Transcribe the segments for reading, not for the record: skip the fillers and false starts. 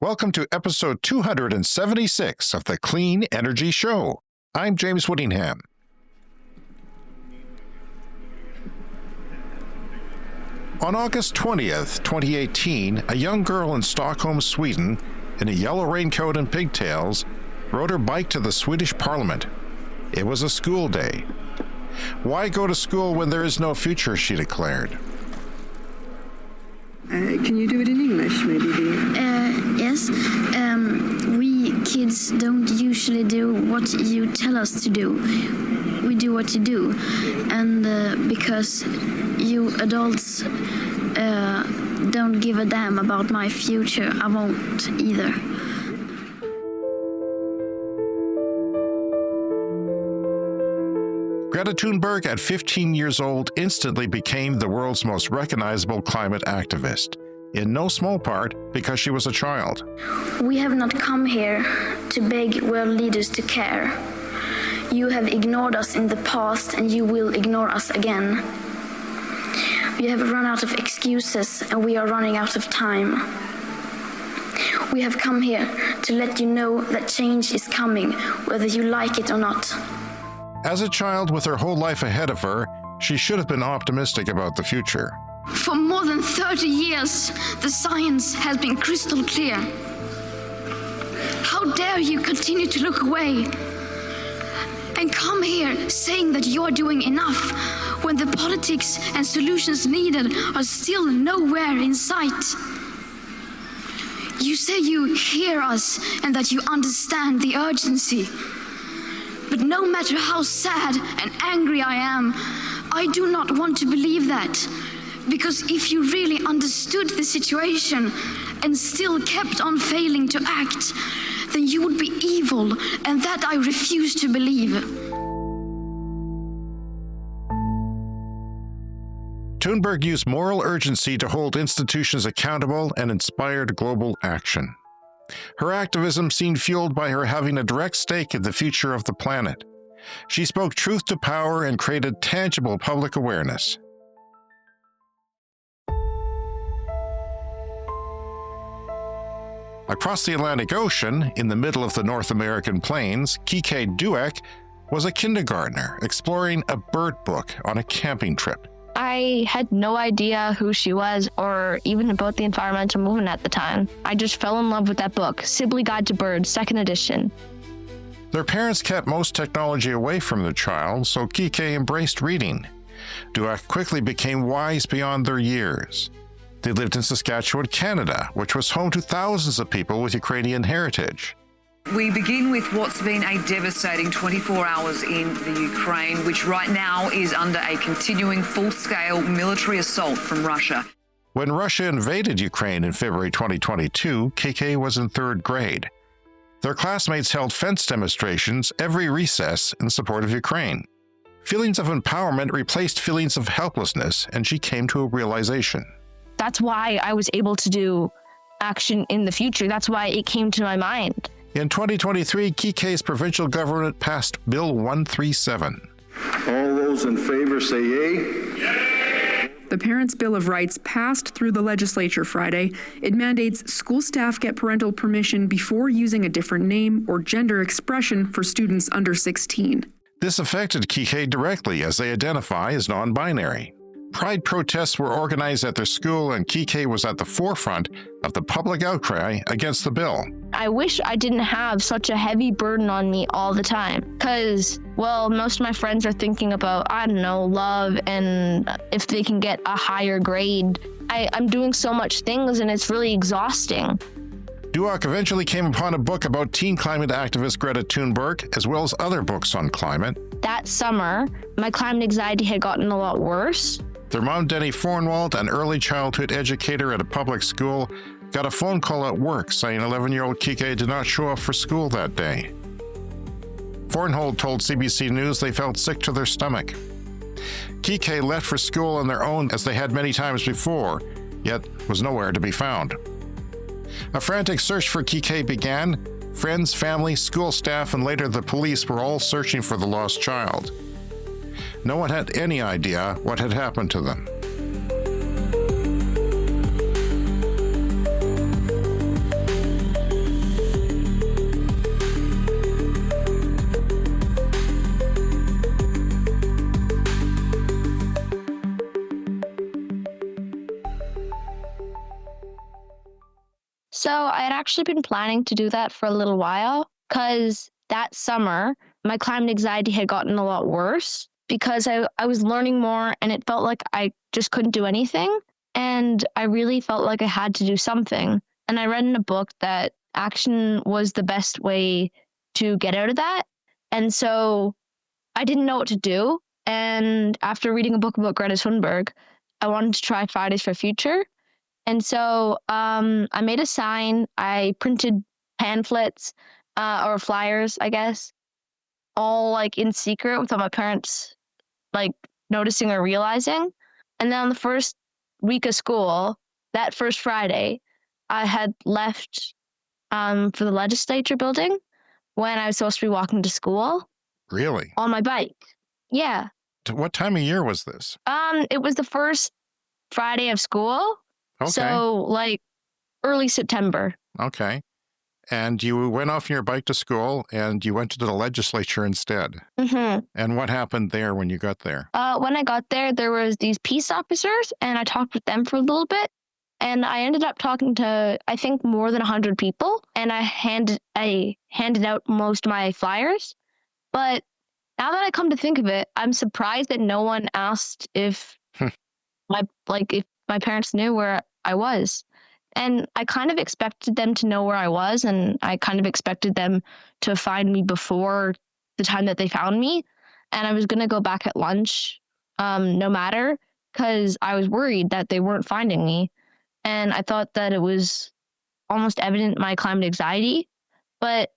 Welcome to episode 276 of the Clean Energy Show. I'm James Whittingham. On August 20th, 2018, a young girl in Stockholm, Sweden, in a yellow raincoat and pigtails, rode her bike to the Swedish Parliament. It was a school day. Why go to school when there is no future, she declared. Can you do it in English, maybe? Yes. We kids don't usually do what you tell us to do. We do what you do. And because you adults don't give a damn about my future, I won't either. Greta Thunberg, at 15 years old, instantly became the world's most recognizable climate activist, in no small part because she was a child. We have not come here to beg world leaders to care. You have ignored us in the past and you will ignore us again. We have run out of excuses and we are running out of time. We have come here to let you know that change is coming, whether you like it or not. As a child with her whole life ahead of her, she should have been optimistic about the future. For more than 30 years, the science has been crystal clear. How dare you continue to look away and come here saying that you're doing enough when the politics and solutions needed are still nowhere in sight. You say you hear us and that you understand the urgency. But no matter how sad and angry I am, I do not want to believe that. Because if you really understood the situation and still kept on failing to act, then you would be evil, and that I refuse to believe. Thunberg used moral urgency to hold institutions accountable and inspired global action. Her activism seemed fueled by her having a direct stake in the future of the planet. She spoke truth to power and created tangible public awareness. Across the Atlantic Ocean, in the middle of the North American plains, Kiké Dueck was a kindergartner exploring a bird book on a camping trip. I had no idea who she was or even about the environmental movement at the time. I just fell in love with that book, Sibley Guide to Birds, 2nd edition. Their parents kept most technology away from the child, so Kiké embraced reading. Dueck quickly became wise beyond their years. They lived in Saskatchewan, Canada, which was home to thousands of people with Ukrainian heritage. We begin with what's been a devastating 24 hours in the Ukraine, which right now is under a continuing full-scale military assault from Russia. When Russia invaded Ukraine in February 2022, Kiké was in 3rd grade. Their classmates held fence demonstrations every recess in support of Ukraine. Feelings of empowerment replaced feelings of helplessness, and she came to a realization. That's why I was able to do action in the future. That's why it came to my mind. In 2023, Kiké's provincial government passed Bill 137. All those in favor say yea. The Parents' Bill of Rights passed through the legislature Friday. It mandates school staff get parental permission before using a different name or gender expression for students under 16. This affected Kiké directly as they identify as non-binary. Pride protests were organized at their school, and Kiké was at the forefront of the public outcry against the bill. I wish I didn't have such a heavy burden on me all the time because, well, most of my friends are thinking about, I don't know, love and if they can get a higher grade. I'm doing so much things and it's really exhausting. Dueck eventually came upon a book about teen climate activist Greta Thunberg, as well as other books on climate. That summer, my climate anxiety had gotten a lot worse. Their mom, Denny Fornwald, an early childhood educator at a public school, got a phone call at work saying 11-year-old Kiké did not show up for school that day. Fornwald told CBC News they felt sick to their stomach. Kiké left for school on their own as they had many times before, yet was nowhere to be found. A frantic search for Kiké began. Friends, family, school staff, and later the police were all searching for the lost child. No one had any idea what had happened to them. So I had actually been planning to do that for a little while because that summer, my climate anxiety had gotten a lot worse because I was learning more and it felt like I just couldn't do anything. And I really felt like I had to do something. And I read in a book that action was the best way to get out of that. And so I didn't know what to do. And after reading a book about Greta Thunberg, I wanted to try Fridays for Future. And so I made a sign. I printed pamphlets or flyers, I guess, all like in secret without my parents like noticing or realizing. And then on the first week of school, that first Friday, I had left for the legislature building when I was supposed to be walking to school Really? on my bike. Yeah. What time of year was this? It was the first Friday of school. Okay. So like early September. Okay. And you went off on your bike to school and you went to the legislature instead. Mm-hmm. And what happened there when you got there? When I got there was these peace officers and I talked with them for a little bit. And I ended up talking to, I think, more than 100 people. And I handed out most of my flyers. But now that I come to think of it, I'm surprised that no one asked if if my parents knew where I was. And I kind of expected them to know where I was, and I kind of expected them to find me before the time that they found me. And I was going to go back at lunch no matter, because I was worried that they weren't finding me. And I thought that it was almost evident my climate anxiety, but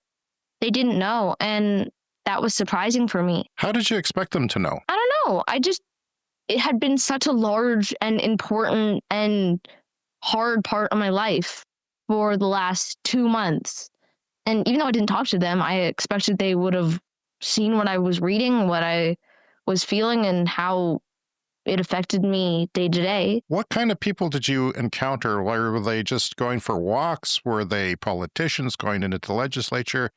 they didn't know. And that was surprising for me. How did you expect them to know? I don't know. It had been such a large and important and hard part of my life for the last 2 months. And even though I didn't talk to them, I expected they would have seen what I was reading, what I was feeling, and how it affected me day to day. What kind of people did you encounter? Were they just going for walks? Were they politicians going into the legislature?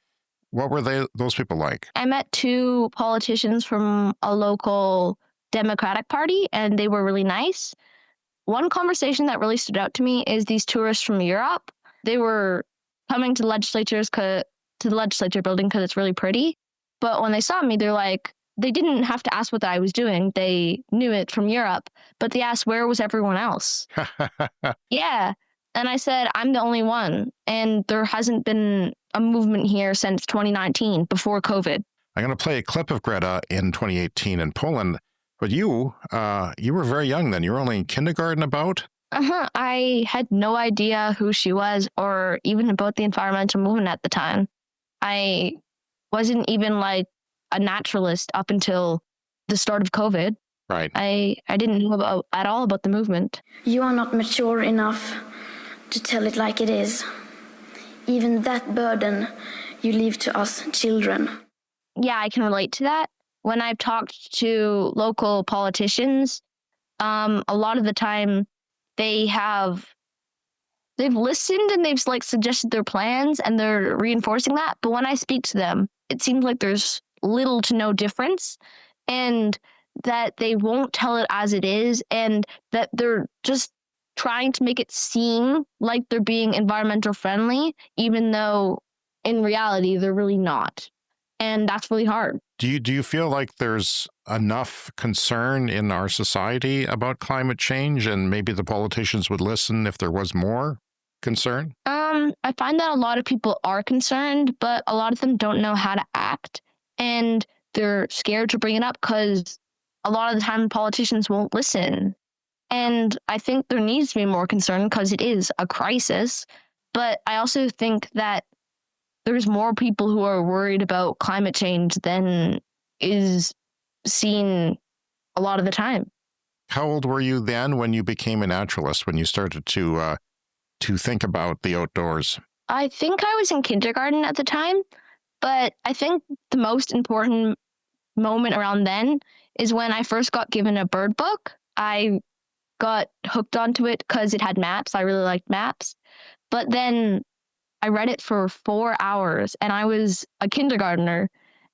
What were those people like? I met 2 politicians from a local Democratic Party, and they were really nice. One conversation that really stood out to me is these tourists from Europe. They were coming to the legislature building because it's really pretty. But when they saw me, they're like, they didn't have to ask what I was doing. They knew it from Europe, but they asked, where was everyone else? Yeah. And I said, I'm the only one. And there hasn't been a movement here since 2019, before COVID. I'm going to play a clip of Greta in 2018 in Poland. But you were very young then. You were only in kindergarten about? I had no idea who she was or even about the environmental movement at the time. I wasn't even like a naturalist up until the start of COVID. Right. I didn't know at all about the movement. You are not mature enough to tell it like it is. Even that burden you leave to us children. Yeah, I can relate to that. When I've talked to local politicians, a lot of the time they've listened and they've like suggested their plans and they're reinforcing that. But when I speak to them, it seems like there's little to no difference, and that they won't tell it as it is, and that they're just trying to make it seem like they're being environmental friendly, even though in reality they're really not. And that's really hard. Do you feel like there's enough concern in our society about climate change, and maybe the politicians would listen if there was more concern? I find that a lot of people are concerned, but a lot of them don't know how to act, and they're scared to bring it up because a lot of the time politicians won't listen. And I think there needs to be more concern because it is a crisis. But I also think that there's more people who are worried about climate change than is seen a lot of the time. How old were you then when you became a naturalist, when you started to think about the outdoors? I think I was in kindergarten at the time, but I think the most important moment around then is when I first got given a bird book. I got hooked onto it because it had maps. I really liked maps. But then I read it for 4 hours, and I was a kindergartner,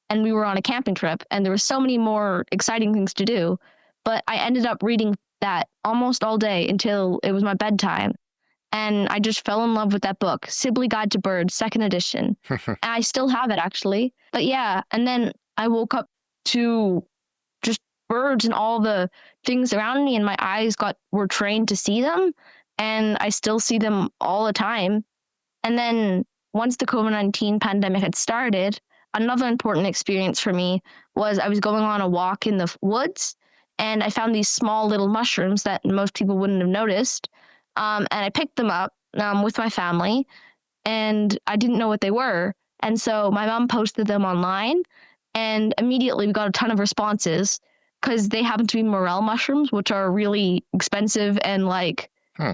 and we were on a camping trip, and there were so many more exciting things to do. But I ended up reading that almost all day until it was my bedtime. And I just fell in love with that book, Sibley Guide to Birds, second edition. And I still have it, actually. But yeah, and then I woke up to just birds and all the things around me, and my eyes were trained to see them, and I still see them all the time. And then once the COVID-19 pandemic had started, another important experience for me was I was going on a walk in the woods, and I found these small little mushrooms that most people wouldn't have noticed. And I picked them up with my family, and I didn't know what they were. And so my mom posted them online, and immediately we got a ton of responses because they happen to be morel mushrooms, which are really expensive and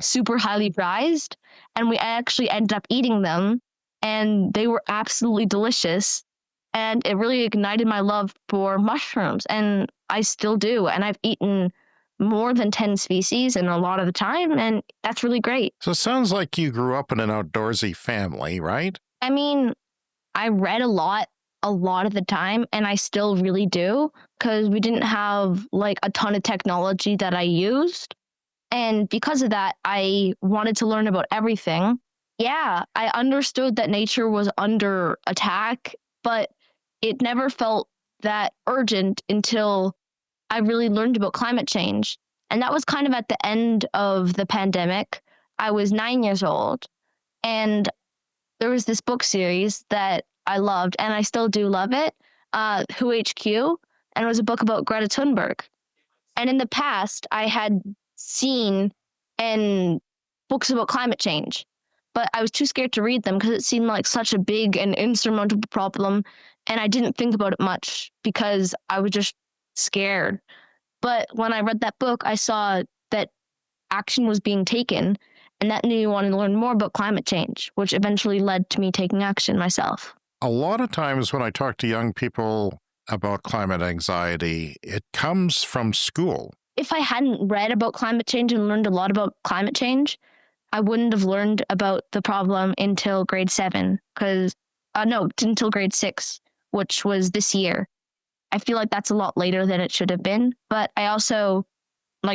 super highly prized. And we actually ended up eating them, and they were absolutely delicious. And it really ignited my love for mushrooms, and I still do. And I've eaten more than 10 species in a lot of the time, and that's really great. So it sounds like you grew up in an outdoorsy family, right? I mean, I read a lot of the time, and I still really do, because we didn't have a ton of technology that I used. And because of that, I wanted to learn about everything. Yeah, I understood that nature was under attack, but it never felt that urgent until I really learned about climate change. And that was kind of at the end of the pandemic. I was 9 years old, and there was this book series that I loved, and I still do love it, Who HQ, and it was a book about Greta Thunberg. And in the past, I had seen in books about climate change, but I was too scared to read them because it seemed like such a big and insurmountable problem, and I didn't think about it much because I was just scared. But when I read that book, I saw that action was being taken, and that made me want to learn more about climate change, which eventually led to me taking action myself. A lot of times when I talk to young people about climate anxiety, it comes from school. If I hadn't read about climate change and learned a lot about climate change, I wouldn't have learned about the problem until grade 7, until grade 6, which was this year. I feel like that's a lot later than it should have been, but I also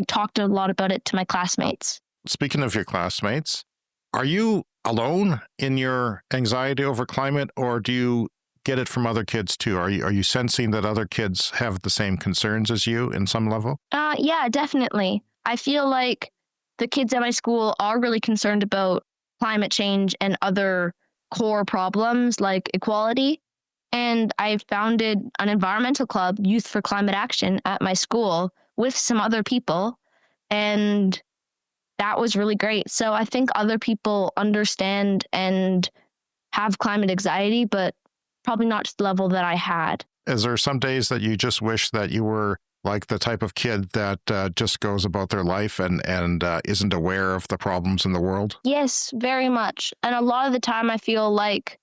talked a lot about it to my classmates. Speaking of your classmates, are you alone in your anxiety over climate, or do you get it from other kids too? Are you sensing that other kids have the same concerns as you in some level? Yeah, definitely. I feel like the kids at my school are really concerned about climate change and other core problems like equality. And I founded an environmental club, Youth for Climate Action, at my school with some other people. And that was really great. So I think other people understand and have climate anxiety, but probably not to the level that I had. Is there some days that you just wish that you were like the type of kid that just goes about their life and isn't aware of the problems in the world? Yes, very much. And a lot of the time I feel like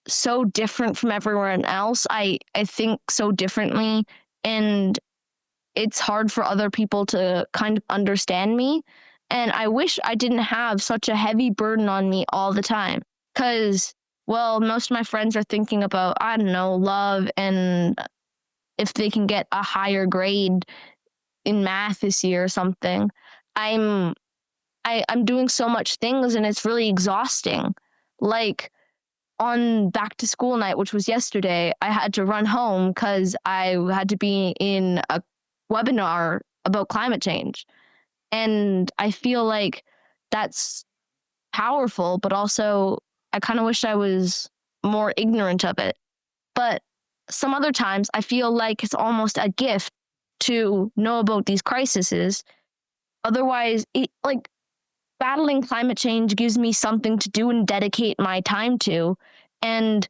so different from everyone else. I think so differently, and it's hard for other people to kind of understand me. And I wish I didn't have such a heavy burden on me all the time, because, most of my friends are thinking about, love, and if they can get a higher grade in math this year or something. I'm doing so much things, and it's really exhausting. On back to school night, which was yesterday, I had to run home because I had to be in a webinar about climate change. And I feel like that's powerful, but also I kind of wish I was more ignorant of it. But some other times I feel like it's almost a gift to know about these crises. Otherwise, battling climate change gives me something to do and dedicate my time to. And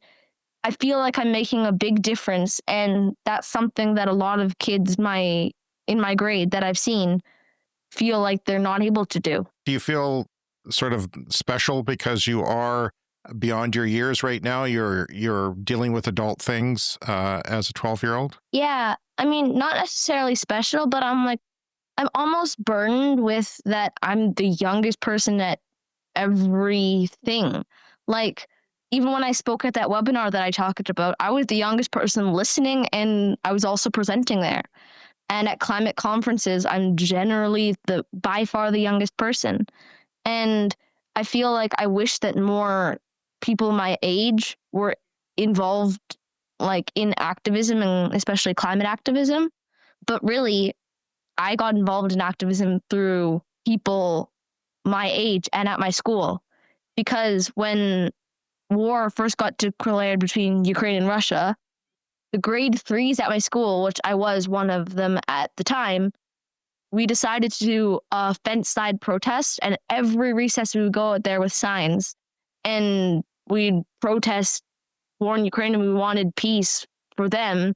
I feel like I'm making a big difference. And that's something that a lot of kids in my grade that I've seen feel like they're not able to do. Do you feel sort of special because you are beyond your years right now? You're dealing with adult things as a 12-year-old? Yeah. I mean, not necessarily special, but I'm almost burdened with that I'm the youngest person at everything. Even when I spoke at that webinar that I talked about, I was the youngest person listening, and I was also presenting there. And at climate conferences, I'm generally by far the youngest person. And I feel like I wish that more people my age were involved like in activism and especially climate activism. But really, I got involved in activism through people my age and at my school, because when war first got declared between Ukraine and Russia, the grade threes at my school, which I was one of them at the time, we decided to do a fence side protest, and every recess we would go out there with signs and we'd protest war in Ukraine and we wanted peace for them.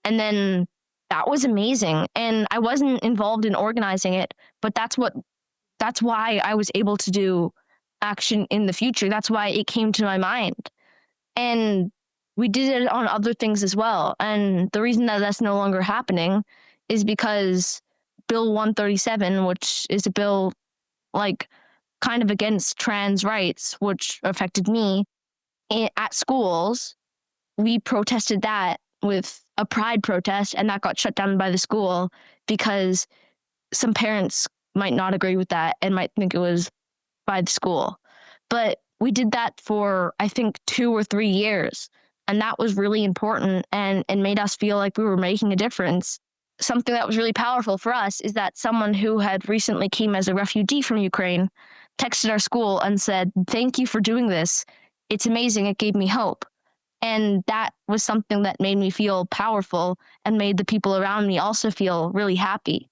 And then that was amazing. And I wasn't involved in organizing it, but that's why I was able to do action in the future. That's why it came to my mind. And we did it on other things as well. And the reason that that's no longer happening is because Bill 137, which is a bill like kind of against trans rights, which affected me at schools, we protested that with a pride protest, and that got shut down by the school because some parents might not agree with that and might think it was by the school. But we did that for, I think, 2 or 3 years. And that was really important and made us feel like we were making a difference. Something that was really powerful for us is that someone who had recently came as a refugee from Ukraine texted our school and said, "Thank you for doing this. It's amazing. It gave me hope." And that was something that made me feel powerful and made the people around me also feel really happy.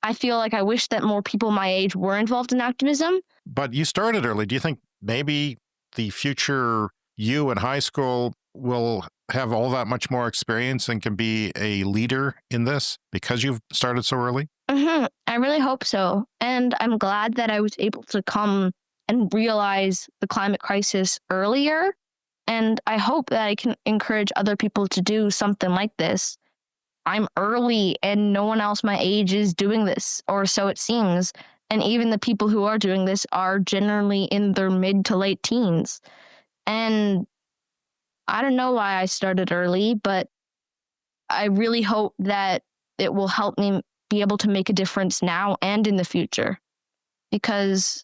I feel like I wish that more people my age were involved in activism. But you started early. Do you think maybe the future you in high school will have all that much more experience and can be a leader in this because you've started so early? I really hope so. And I'm glad that I was able to come and realize the climate crisis earlier. And I hope that I can encourage other people to do something like this. I'm early and no one else my age is doing this, or so it seems. And even the people who are doing this are generally in their mid to late teens. And I don't know why I started early, but I really hope that it will help me be able to make a difference now and in the future. Because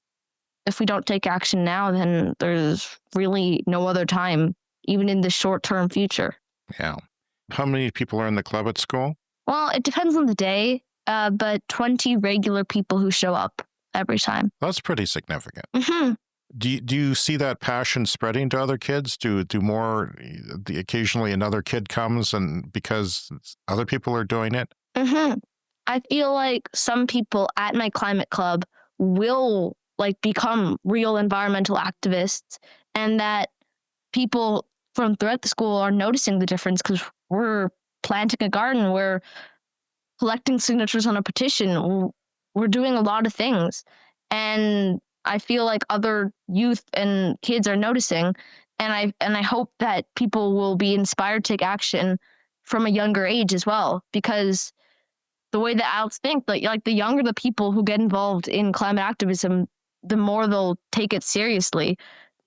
if we don't take action now, then there's really no other time, even in the short-term future. Yeah. How many people are in the club at school? Well, it depends on the day, but 20 regular people who show up every time. That's pretty significant. Mm-hmm. Do you see that passion spreading to other kids? Do more, occasionally another kid comes and because other people are doing it? Mm-hmm. I feel like some people at my climate club will like become real environmental activists, and that people from throughout the school are noticing the difference because we're planting a garden, we're collecting signatures on a petition, we're doing a lot of things. And I feel like other youth and kids are noticing, and I hope that people will be inspired to take action from a younger age as well, because the way that adults think, like the younger the people who get involved in climate activism, the more they'll take it seriously.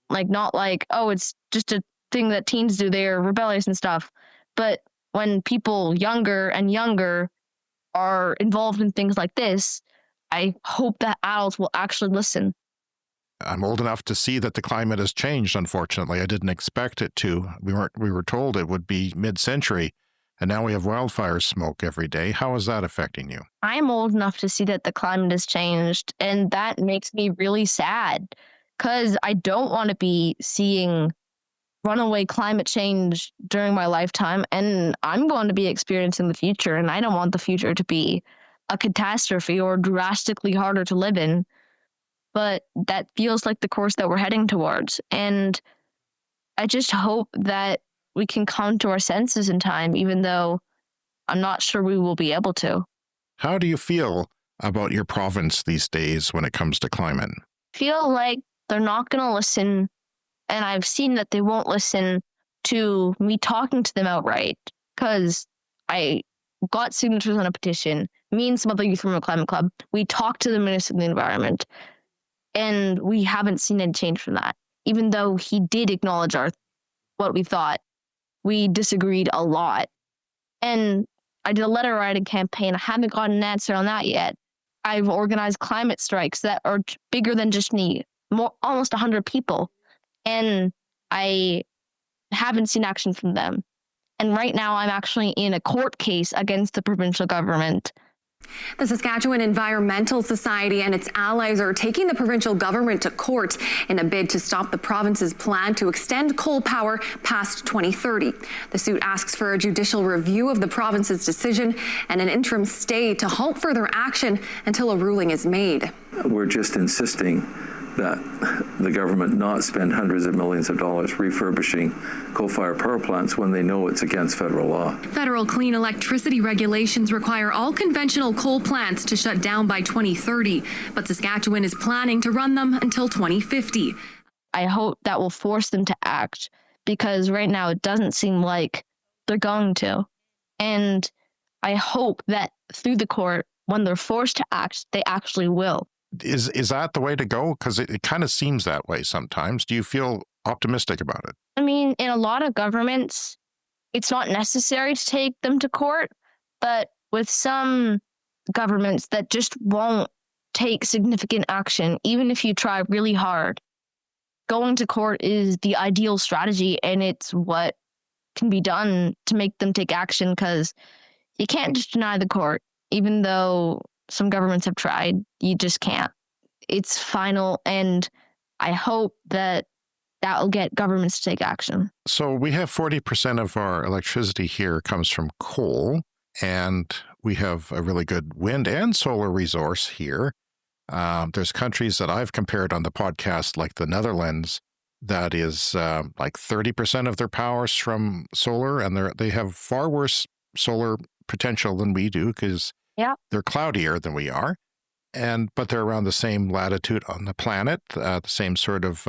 Like not like, oh, it's just a thing that teens do, they're rebellious and stuff. But when people younger and younger are involved in things like this, I hope that adults will actually listen. I'm old enough to see that the climate has changed, unfortunately. I didn't expect it to. We were told it would be mid-century, and now we have wildfire smoke every day. How is that affecting you? I'm old enough to see that the climate has changed, and that makes me really sad because I don't want to be seeing runaway climate change during my lifetime, and I'm going to be experiencing the future, and I don't want the future to be a catastrophe or drastically harder to live in. But that feels like the course that we're heading towards. And I just hope that we can come to our senses in time, even though I'm not sure we will be able to. How do you feel about your province these days when it comes to climate? I feel like they're not going to listen, and I've seen that they won't listen to me talking to them outright, because I got signatures on a petition. Me and some other youth from a climate club, we talked to the Minister of the Environment, and we haven't seen any change from that. Even though he did acknowledge what we thought, we disagreed a lot. And I did a letter writing campaign. I haven't gotten an answer on that yet. I've organized climate strikes that are bigger than just me. almost 100 people, and I haven't seen action from them. And right now I'm actually in a court case against the provincial government. The Saskatchewan Environmental Society and its allies are taking the provincial government to court in a bid to stop the province's plan to extend coal power past 2030. The suit asks for a judicial review of the province's decision and an interim stay to halt further action until a ruling is made. We're just insisting that the government not spend hundreds of millions of dollars refurbishing coal-fired power plants when they know it's against federal law. Federal clean electricity regulations require all conventional coal plants to shut down by 2030, but Saskatchewan is planning to run them until 2050. I hope that will force them to act, because right now it doesn't seem like they're going to. And I hope that through the court, when they're forced to act, they actually will. Is that the way to go? Because it kind of seems that way sometimes. Do you feel optimistic about it? I mean, in a lot of governments, it's not necessary to take them to court, but with some governments that just won't take significant action, even if you try really hard, going to court is the ideal strategy, and it's what can be done to make them take action, because you can't just deny the court, even though some governments have tried. You just can't. It's final, and I hope that will get governments to take action. So we have 40% of our electricity here comes from coal, and we have a really good wind and solar resource here. There's countries that I've compared on the podcast, like the Netherlands, that is like 30% of their power's from solar, and they have far worse solar potential than we do, because they're cloudier than we are, but they're around the same latitude on the planet, the same sort of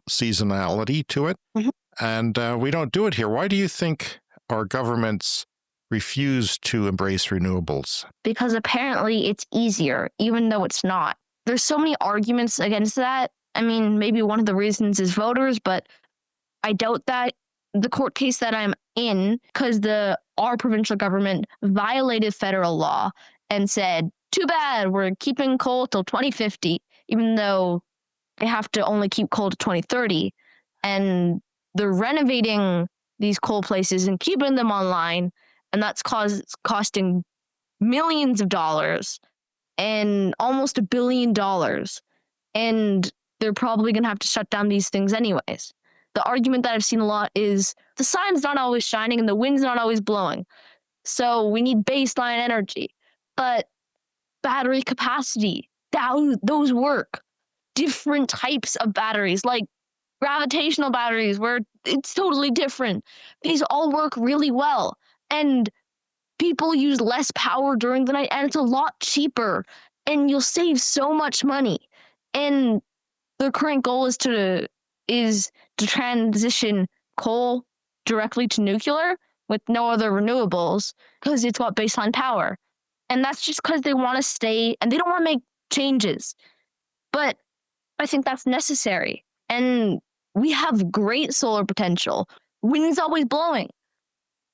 seasonality to it. Mm-hmm. And we don't do it here. Why do you think our governments refuse to embrace renewables? Because apparently it's easier, even though it's not. There's so many arguments against that. I mean, maybe one of the reasons is voters, but I doubt that. The court case that I'm in, because our provincial government violated federal law and said, too bad, we're keeping coal till 2050, even though they have to only keep coal to 2030. And they're renovating these coal places and keeping them online, and that's costing millions of dollars and almost $1 billion. And they're probably going to have to shut down these things anyways. The argument that I've seen a lot is the sun's not always shining and the wind's not always blowing, so we need baseline energy. But battery capacity, those work. Different types of batteries, like gravitational batteries, where it's totally different. These all work really well, and people use less power during the night, and it's a lot cheaper, and you'll save so much money. And the current goal is to transition coal directly to nuclear with no other renewables, because it's got baseline power. And that's just because they want to stay and they don't want to make changes. But I think that's necessary. And we have great solar potential. Wind's always blowing.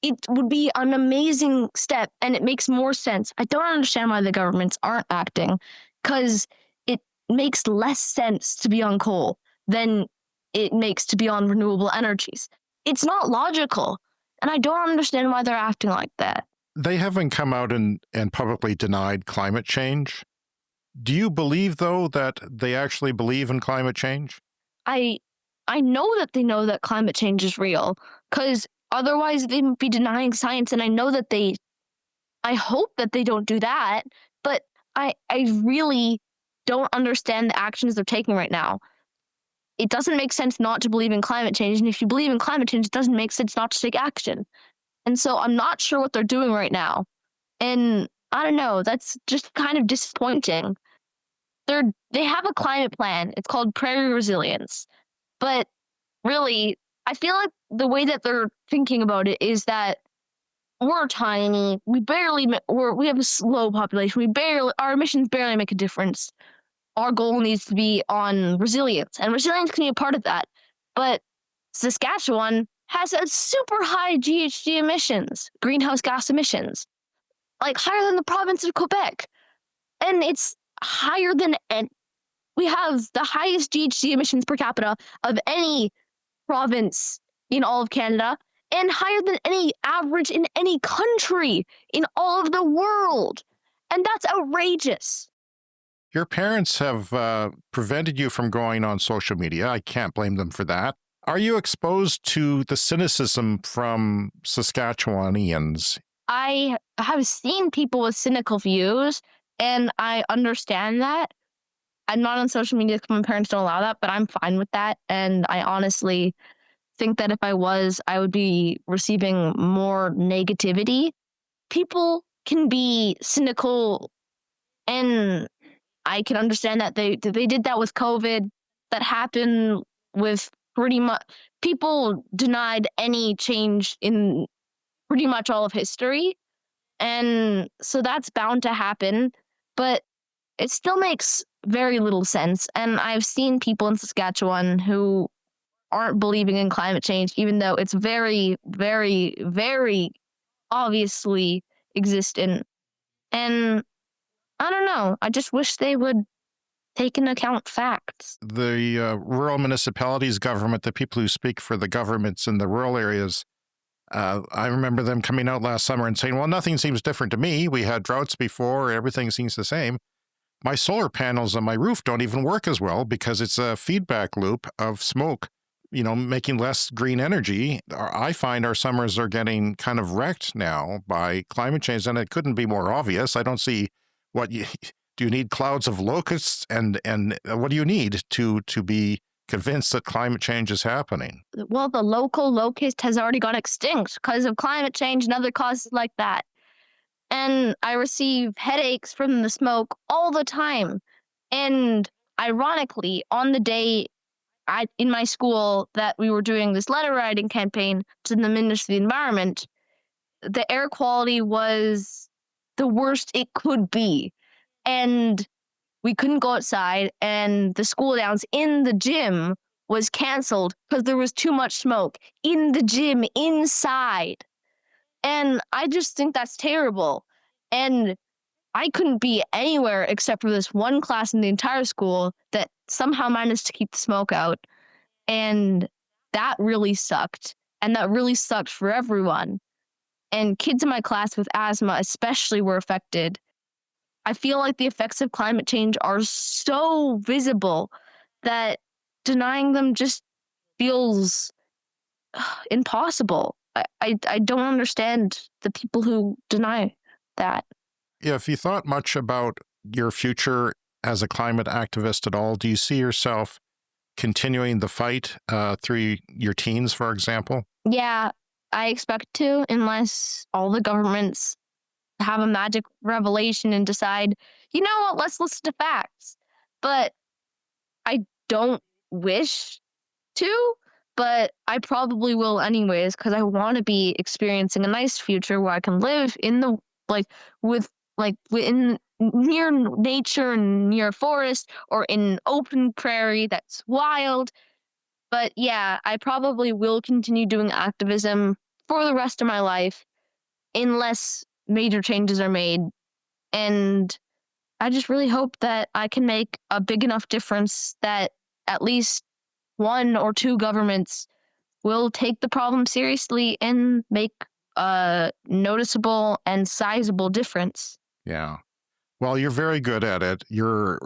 It would be an amazing step, and it makes more sense. I don't understand why the governments aren't acting, because it makes less sense to be on coal than it makes to be on renewable energies. It's not logical, and I don't understand why they're acting like that. They haven't come out and publicly denied climate change. Do you believe, though, that they actually believe in climate change? I know that they know that climate change is real, because otherwise they would be denying science, and I hope that they don't do that, but I really don't understand the actions they're taking right now. It doesn't make sense not to believe in climate change, and if you believe in climate change, it doesn't make sense not to take action. And so I'm not sure what they're doing right now. And I don't know, that's just kind of disappointing. They have a climate plan. It's called Prairie Resilience. But really, I feel like the way that they're thinking about it is that we're tiny. We have a slow population. Our emissions barely make a difference. Our goal needs to be on resilience, and resilience can be a part of that. But Saskatchewan has a super high GHG emissions, greenhouse gas emissions, like higher than the province of Quebec. And it's higher than We have the highest GHG emissions per capita of any province in all of Canada, and higher than any average in any country in all of the world. And that's outrageous. Your parents have prevented you from going on social media. I can't blame them for that. Are you exposed to the cynicism from Saskatchewanians? I have seen people with cynical views, and I understand that. I'm not on social media because my parents don't allow that, but I'm fine with that. And I honestly think that if I was, I would be receiving more negativity. People can be cynical, and I can understand that they did that with COVID. That happened with pretty much people denied any change in pretty much all of history. And so that's bound to happen, but it still makes very little sense. And I've seen people in Saskatchewan who aren't believing in climate change, even though it's very, very, very obviously existent. And I don't know. I just wish they would take into account facts. The rural municipalities government, the people who speak for the governments in the rural areas, I remember them coming out last summer and saying, well, nothing seems different to me. We had droughts before. Everything seems the same. My solar panels on my roof don't even work as well because it's a feedback loop of smoke, making less green energy. I find our summers are getting kind of wrecked now by climate change, and it couldn't be more obvious. I don't see do you need clouds of locusts and what do you need to be convinced that climate change is happening? Well, the local locust has already gone extinct because of climate change and other causes like that. And I receive headaches from the smoke all the time. And ironically, on the day in my school that we were doing this letter writing campaign to the Ministry of the Environment, the air quality was the worst it could be. And we couldn't go outside, and the school downs in the gym was canceled because there was too much smoke in the gym inside. And I just think that's terrible. And I couldn't be anywhere except for this one class in the entire school that somehow managed to keep the smoke out. And that really sucked. And that really sucked for everyone. And kids in my class with asthma especially were affected. I feel like the effects of climate change are so visible that denying them just feels impossible. I don't understand the people who deny that. If you thought much about your future as a climate activist at all, do you see yourself continuing the fight through your teens, for example? Yeah, I expect to, unless all the governments have a magic revelation and decide, you know what, let's listen to facts. But I don't wish to, but I probably will anyways, because I want to be experiencing a nice future where I can live in the within near nature and near forest or in open prairie that's wild. But yeah, I probably will continue doing activism for the rest of my life unless major changes are made. And I just really hope that I can make a big enough difference that at least one or two governments will take the problem seriously and make a noticeable and sizable difference. Yeah. Well, you're very good at it. You're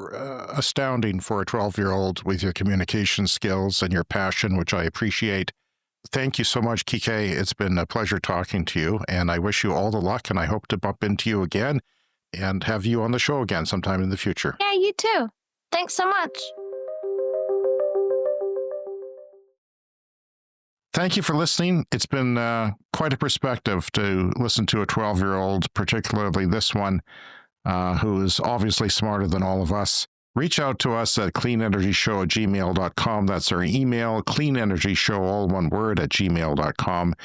astounding for a 12-year-old with your communication skills and your passion, which I appreciate. Thank you so much, Kiké. It's been a pleasure talking to you, and I wish you all the luck, and I hope to bump into you again and have you on the show again sometime in the future. Yeah, you too. Thanks so much. Thank you for listening. It's been quite a perspective to listen to a 12-year-old, particularly this one, who is obviously smarter than all of us. Reach out to us at cleanenergyshow@gmail.com. That's our email, cleanenergyshow, all one word, @gmail.com.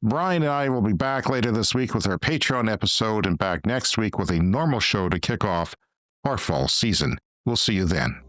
Brian and I will be back later this week with our Patreon episode and back next week with a normal show to kick off our fall season. We'll see you then.